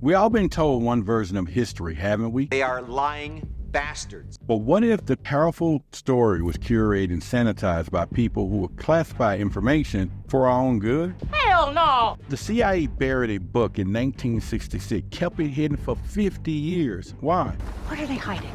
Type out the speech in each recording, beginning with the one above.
We all been told one version of history, haven't we? They are lying bastards. But what if the powerful story was curated and sanitized by people who would classify information for our own good? Hell no! The CIA buried a book in 1966, kept it hidden for 50 years. Why? What are they hiding?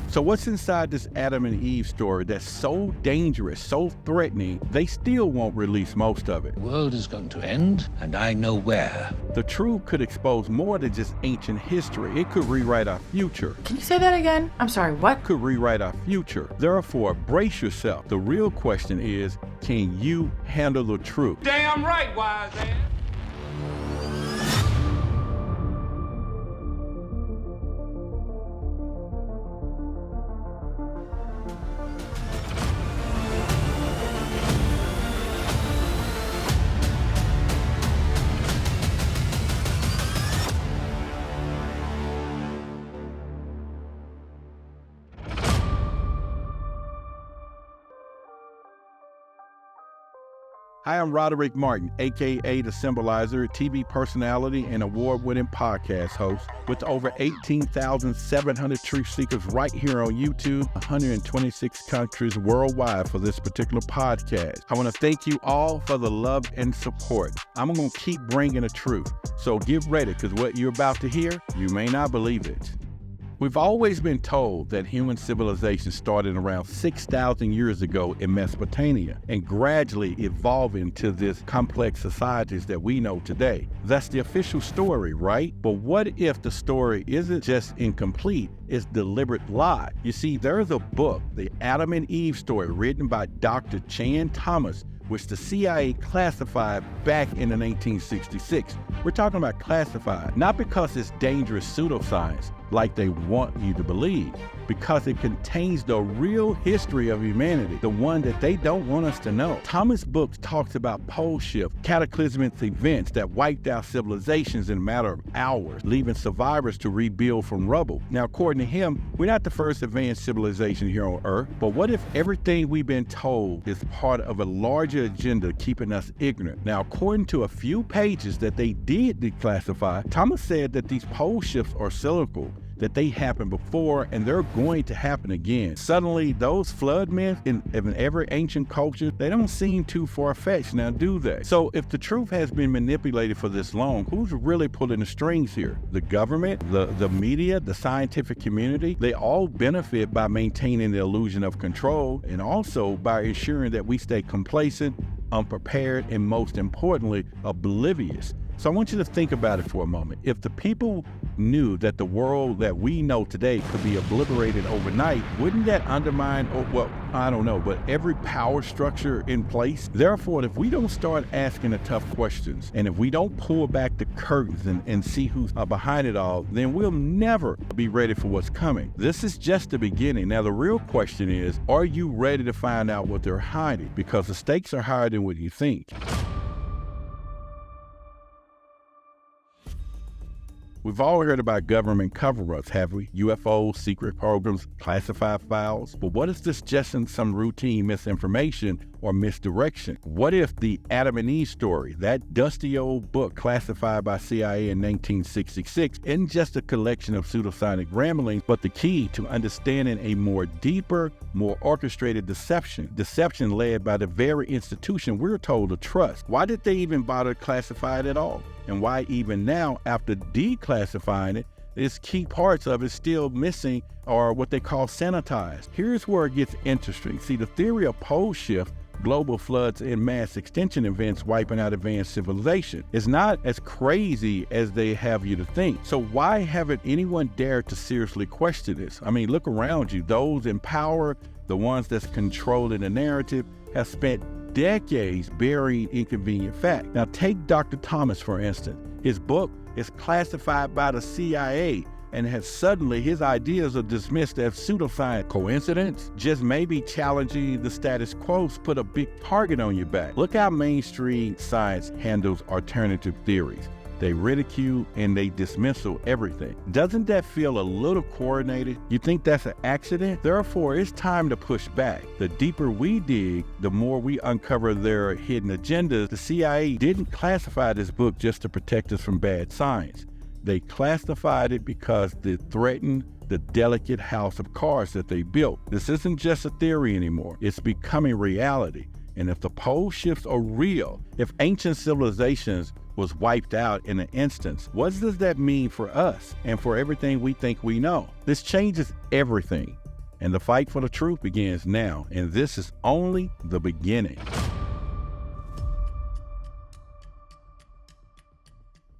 So what's inside this Adam and Eve story that's so dangerous, so threatening, they still won't release most of it? The world is going to end, and I know where. The truth could expose more than just ancient history. It could rewrite our future. Can you say that again? I'm sorry, what? Could rewrite our future. Therefore, brace yourself. The real question is, can you handle the truth? Damn right, wise ass. Hi, I'm Roderick Martin, aka the Symbolizer, TV personality and award-winning podcast host with over 18,700 truth seekers right here on YouTube, 126 countries worldwide for this particular podcast. I want to thank you all for the love and support. I'm going to keep bringing the truth, so get ready because what you're about to hear, you may not believe it. We've always been told that human civilization started around 6,000 years ago in Mesopotamia and gradually evolved into this complex societies that we know today. That's the official story, right? But what if the story isn't just incomplete, it's deliberate lie? You see, there's a book, the Adam and Eve story, written by Dr. Chan Thomas, which the CIA classified back in the 1966. We're talking about classified, not because it's dangerous pseudoscience like they want you to believe, because it contains the real history of humanity, the one that they don't want us to know. Thomas' book talks about pole shift, cataclysmic events that wiped out civilizations in a matter of hours, leaving survivors to rebuild from rubble. Now, according to him, we're not the first advanced civilization here on Earth, but what if everything we've been told is part of a larger agenda keeping us ignorant? Now, according to a few pages that they did declassify, Thomas said that these pole shifts are cyclical, that they happened before and they're going to happen again. Suddenly, those flood myths in every ancient culture, they don't seem too far-fetched now, do they? So if the truth has been manipulated for this long, who's really pulling the strings here? The government, the media, the scientific community? They all benefit by maintaining the illusion of control and also by ensuring that we stay complacent, unprepared, and most importantly, oblivious. So I want you to think about it for a moment. If the people knew that the world that we know today could be obliterated overnight, wouldn't that undermine, I don't know, but every power structure in place? Therefore, if we don't start asking the tough questions, and if we don't pull back the curtains and see who's behind it all, then we'll never be ready for what's coming. This is just the beginning. Now, the real question is, are you ready to find out what they're hiding? Because the stakes are higher than what you think. We've all heard about government cover-ups, have we? UFOs, secret programs, classified files. But what if this just in some routine misinformation or misdirection? What if the Adam and Eve story, that dusty old book classified by CIA in 1966, isn't just a collection of pseudoscientific ramblings, but the key to understanding a more deeper, more orchestrated deception led by the very institution we're told to trust? Why did they even bother to classify it at all? And why even now, after declassifying it, its key parts of it still missing or what they call sanitized? Here's where it gets interesting. See, the theory of pole shift, global floods, and mass extinction events wiping out advanced civilization is not as crazy as they have you to think. So why haven't anyone dared to seriously question this? I mean, look around you. Those in power, the ones that's controlling the narrative, have spent decades burying inconvenient facts. Now take Dr. Thomas, for instance. His book is classified by the CIA and has suddenly his ideas are dismissed as pseudoscience. Coincidence? Just maybe challenging the status quo put a big target on your back. Look how mainstream science handles alternative theories. They ridicule and they dismissal everything. Doesn't that feel a little coordinated? You think that's an accident? Therefore, it's time to push back. The deeper we dig, the more we uncover their hidden agendas. The CIA didn't classify this book just to protect us from bad science. They classified it because it threatened the delicate house of cards that they built. This isn't just a theory anymore. It's becoming reality. And if the pole shifts are real, if ancient civilizations was wiped out in an instance, what does that mean for us and for everything we think we know? This changes everything. And the fight for the truth begins now. And this is only the beginning.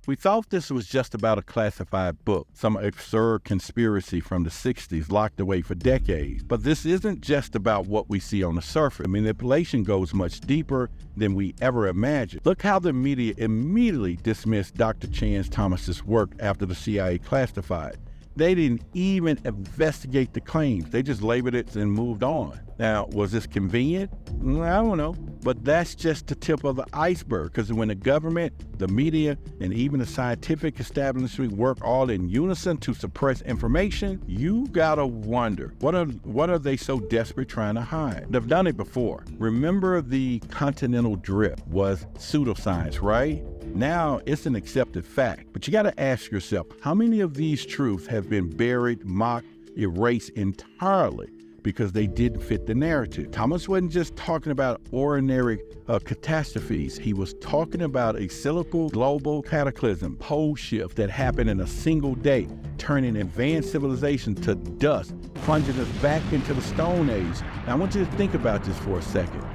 We thought this was just about a classified book, some absurd conspiracy from the 60s locked away for decades. But this isn't just about what we see on the surface. Manipulation goes much deeper than we ever imagined. Look how the media immediately dismissed Dr. Chance Thomas's work after the CIA classified. They didn't even investigate the claims. They just labeled it and moved on. Now, was this convenient? I don't know. But that's just the tip of the iceberg, because when the government, the media, and even the scientific establishment work all in unison to suppress information, you gotta wonder, what are they so desperate trying to hide? They've done it before. Remember the continental drift was pseudoscience, right? Now it's an accepted fact. But you gotta ask yourself, how many of these truths have been buried, mocked, erased entirely because they didn't fit the narrative? Thomas wasn't just talking about ordinary catastrophes. He was talking about a cyclical global cataclysm, pole shift that happened in a single day, turning advanced civilization to dust, plunging us back into the Stone Age. Now I want you to think about this for a second.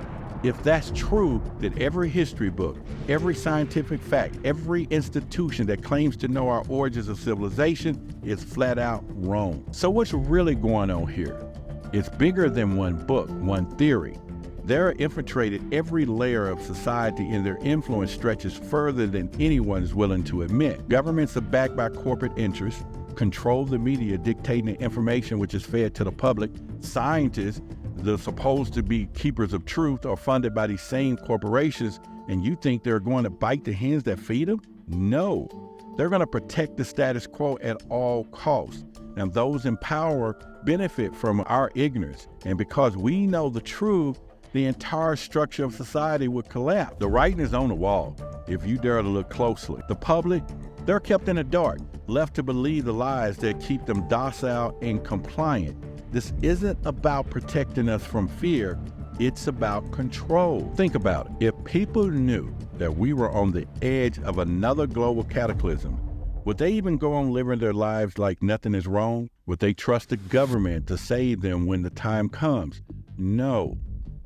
If that's true, then every history book, every scientific fact, every institution that claims to know our origins of civilization is flat out wrong. So what's really going on here? It's bigger than one book, one theory. They're infiltrated every layer of society, and their influence stretches further than anyone is willing to admit. Governments are backed by corporate interests, control the media, dictating the information which is fed to the public. Scientists, they're supposed to be keepers of truth, are funded by these same corporations, and you think they're going to bite the hands that feed them? No. They're going to protect the status quo at all costs. And those in power benefit from our ignorance. And because we know the truth, the entire structure of society would collapse. The writing is on the wall, if you dare to look closely. The public, they're kept in the dark, left to believe the lies that keep them docile and compliant. This isn't about protecting us from fear, it's about control. Think about it. If people knew that we were on the edge of another global cataclysm, would they even go on living their lives like nothing is wrong? Would they trust the government to save them when the time comes? No.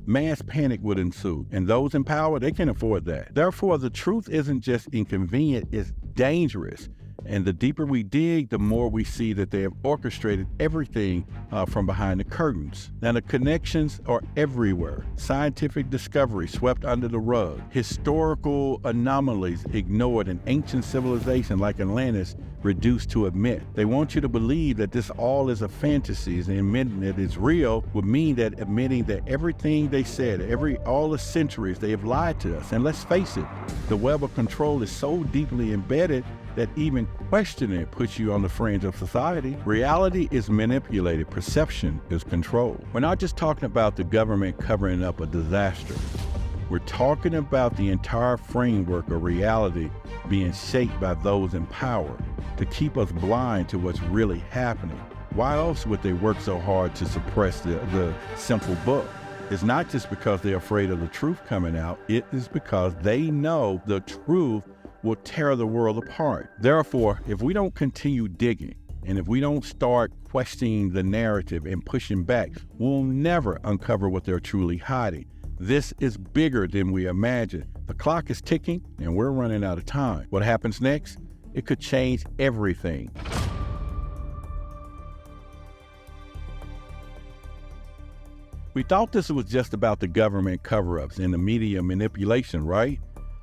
Mass panic would ensue, and those in power, they can afford that. Therefore, the truth isn't just inconvenient, it's dangerous. And the deeper we dig, the more we see that they have orchestrated everything from behind the curtains. Now, the connections are everywhere. Scientific discovery swept under the rug. Historical anomalies ignored, and ancient civilization like Atlantis reduced to a myth. They want you to believe that this all is a fantasy, and admitting that it's real would mean that admitting that everything they said, all the centuries, they have lied to us. And let's face it, the web of control is so deeply embedded that even questioning it puts you on the fringe of society. Reality is manipulated. Perception is controlled. We're not just talking about the government covering up a disaster. We're talking about the entire framework of reality being shaped by those in power to keep us blind to what's really happening. Why else would they work so hard to suppress the simple book? It's not just because they're afraid of the truth coming out. It is because they know the truth will tear the world apart. Therefore, if we don't continue digging, and if we don't start questioning the narrative and pushing back, we'll never uncover what they're truly hiding. This is bigger than we imagine. The clock is ticking, and we're running out of time. What happens next? It could change everything. We thought this was just about the government cover-ups and the media manipulation, right?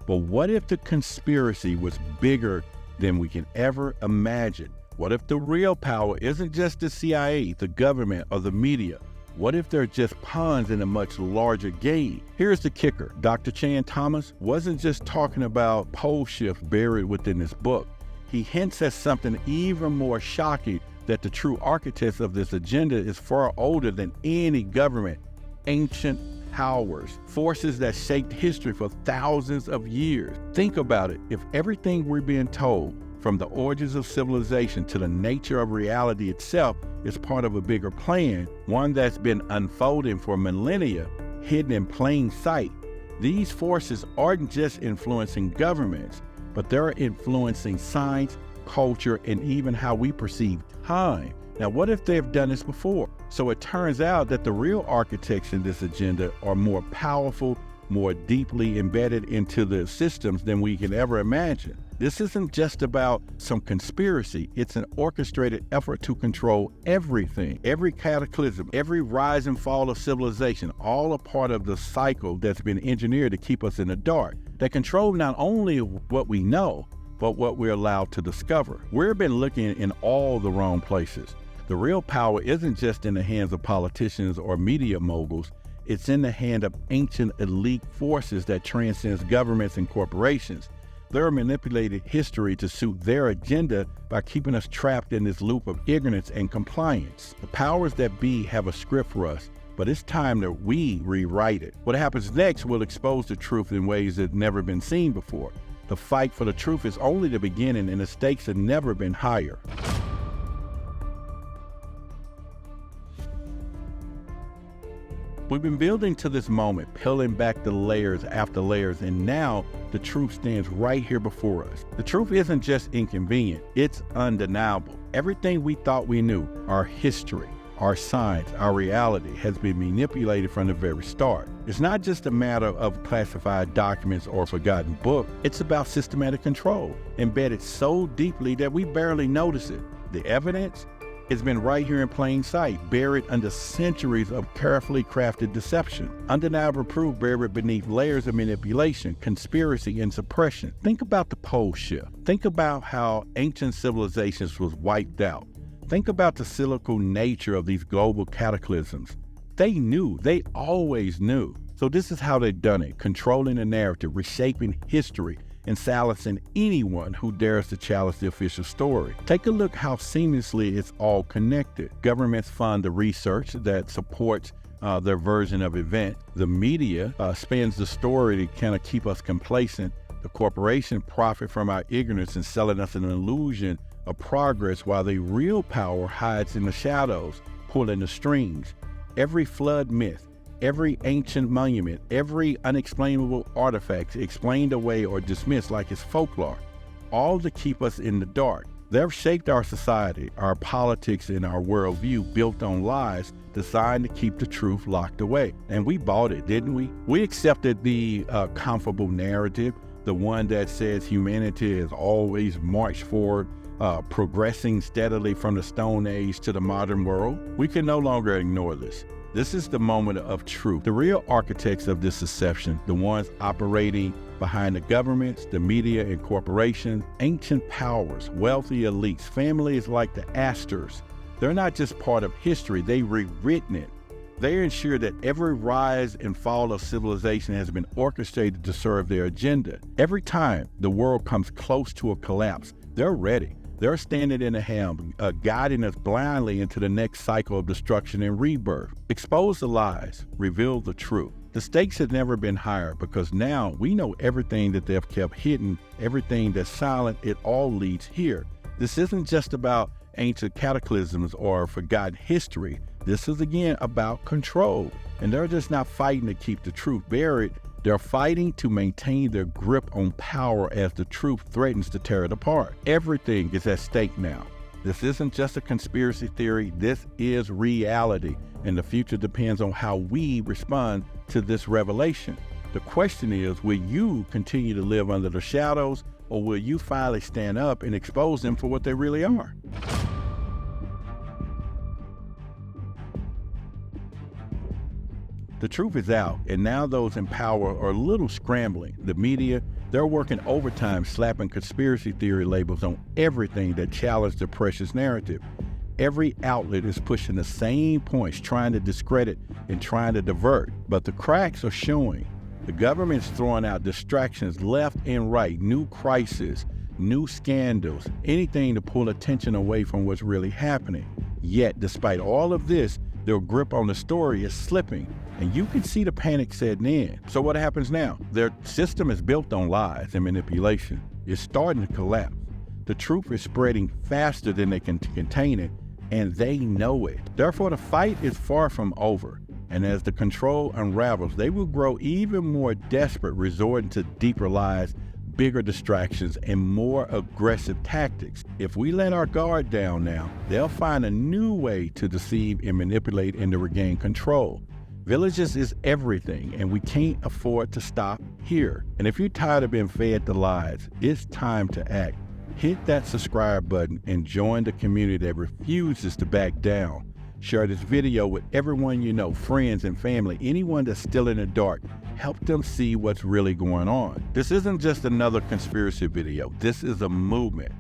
But what if the conspiracy was bigger than we can ever imagine? What if the real power isn't just the CIA, the government, or the media? What if they're just pawns in a much larger game? Here's the kicker. Dr. Chan Thomas wasn't just talking about pole shifts buried within this book. He hints at something even more shocking, that the true architects of this agenda is far older than any government. Ancient powers, forces that shaped history for thousands of years. Think about it. If everything we're being told from the origins of civilization to the nature of reality itself, is part of a bigger plan, one that's been unfolding for millennia, hidden in plain sight. These forces aren't just influencing governments, but they're influencing science, culture, and even how we perceive time. Now, what if they've done this before? So it turns out that the real architects in this agenda are more powerful, more deeply embedded into the systems than we can ever imagine. This isn't just about some conspiracy. It's an orchestrated effort to control everything, every cataclysm, every rise and fall of civilization, all a part of the cycle that's been engineered to keep us in the dark. They control not only what we know, but what we're allowed to discover. We've been looking in all the wrong places. The real power isn't just in the hands of politicians or media moguls. It's in the hand of ancient elite forces that transcends governments and corporations. They're manipulated history to suit their agenda by keeping us trapped in this loop of ignorance and compliance. The powers that be have a script for us, but it's time that we rewrite it. What happens next will expose the truth in ways that have never been seen before. The fight for the truth is only the beginning, and the stakes have never been higher. We've been building to this moment, peeling back the layers after layers, and now the truth stands right here before us. The truth isn't just inconvenient, it's undeniable. Everything we thought we knew, our history, our science, our reality, has been manipulated from the very start. It's not just a matter of classified documents or forgotten book. It's about systematic control, embedded so deeply that we barely notice it. The evidence? It's been right here in plain sight, buried under centuries of carefully crafted deception. Undeniable proof buried beneath layers of manipulation, conspiracy, and suppression. Think about the pole shift. Think about how ancient civilizations was wiped out. Think about the cyclical nature of these global cataclysms. They knew, they always knew. So this is how they've done it, controlling the narrative, reshaping history, and silencing anyone who dares to challenge the official story. Take a look how seamlessly it's all connected. Governments fund the research that supports their version of events. The media spins the story to kind of keep us complacent. The corporation profit from our ignorance and selling us an illusion of progress, while the real power hides in the shadows, pulling the strings. Every flood myth, every ancient monument, every unexplainable artifact explained away or dismissed like it's folklore, all to keep us in the dark. They've shaped our society, our politics, and our worldview built on lies designed to keep the truth locked away. And we bought it, didn't we? We accepted the comfortable narrative, the one that says humanity has always marched forward, progressing steadily from the Stone Age to the modern world. We can no longer ignore this. This is the moment of truth. The real architects of this deception, the ones operating behind the governments, the media and corporations, ancient powers, wealthy elites, families like the Astors, they're not just part of history, they've rewritten it. They ensure that every rise and fall of civilization has been orchestrated to serve their agenda. Every time the world comes close to a collapse, they're ready. They're standing in the helm, guiding us blindly into the next cycle of destruction and rebirth. Expose the lies, reveal the truth. The stakes have never been higher because now we know everything that they've kept hidden, everything that's silent, it all leads here. This isn't just about ancient cataclysms or forgotten history. This is again about control. And they're just not fighting to keep the truth buried. They're fighting to maintain their grip on power as the truth threatens to tear it apart. Everything is at stake now. This isn't just a conspiracy theory, this is reality, and the future depends on how we respond to this revelation. The question is, will you continue to live under the shadows, or will you finally stand up and expose them for what they really are? The truth is out, and now those in power are a little scrambling. The media, they're working overtime slapping conspiracy theory labels on everything that challenged the precious narrative. Every outlet is pushing the same points, trying to discredit and trying to divert. But the cracks are showing. The government's throwing out distractions left and right, new crises, new scandals, anything to pull attention away from what's really happening. Yet, despite all of this, their grip on the story is slipping, and you can see the panic setting in. So what happens now? Their system is built on lies and manipulation. It's starting to collapse. The truth is spreading faster than they can contain it, and they know it. Therefore, the fight is far from over. And as the control unravels, they will grow even more desperate, resorting to deeper lies, bigger distractions, and more aggressive tactics. If we let our guard down now, they'll find a new way to deceive and manipulate and to regain control. Villages is everything, and we can't afford to stop here. And if you're tired of being fed the lies, it's time to act. Hit that subscribe button and join the community that refuses to back down. Share this video with everyone you know, friends and family, anyone that's still in the dark. Help them see what's really going on. This isn't just another conspiracy video. This is a movement.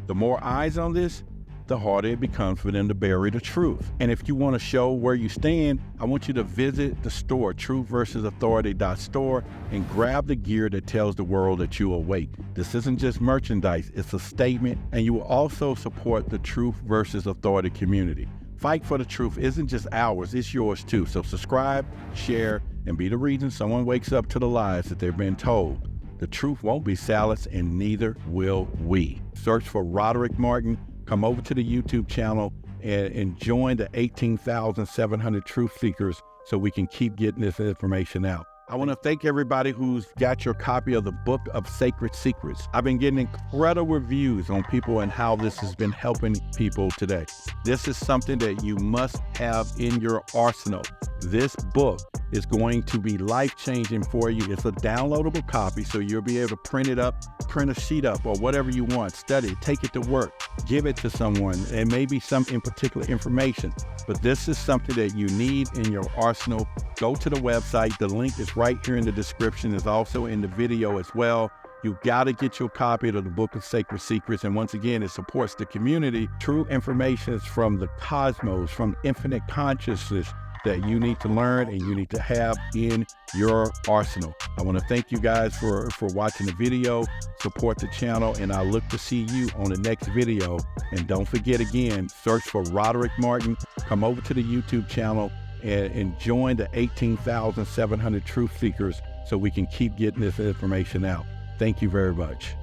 The more eyes on this, the harder it becomes for them to bury the truth. And if you want to show where you stand, I want you to visit the store, truthversusauthority.store, and grab the gear that tells the world that you awake. This isn't just merchandise, it's a statement, and you will also support the Truth versus Authority community. Fight for the truth isn't just ours, it's yours too. So subscribe, share, and be the reason someone wakes up to the lies that they've been told. The truth won't be silenced, and neither will we. Search for Roderick Martin. Come over to the YouTube channel and join the 18,700 truth seekers so we can keep getting this information out. I want to thank everybody who's got your copy of the Book of Sacred Secrets. I've been getting incredible reviews on people and how this has been helping people today. This is something that you must have in your arsenal. This book is going to be life-changing for you. It's a downloadable copy, so you'll be able to print it up, print a sheet up, or whatever you want. Study it, take it to work, give it to someone, and maybe some in particular information. But this is something that you need in your arsenal. Go to the website. The link is right here in the description. It's also in the video as well. You've got to get your copy of the Book of Sacred Secrets. And once again, it supports the community. True information is from the cosmos, from infinite consciousness that you need to learn and you need to have in your arsenal. I want to thank you guys for watching the video. Support the channel, and I look to see you on the next video. And don't forget, again, search for Roderick Martin. Come over to the YouTube channel and join the 18,700 truth seekers so we can keep getting this information out. Thank you very much.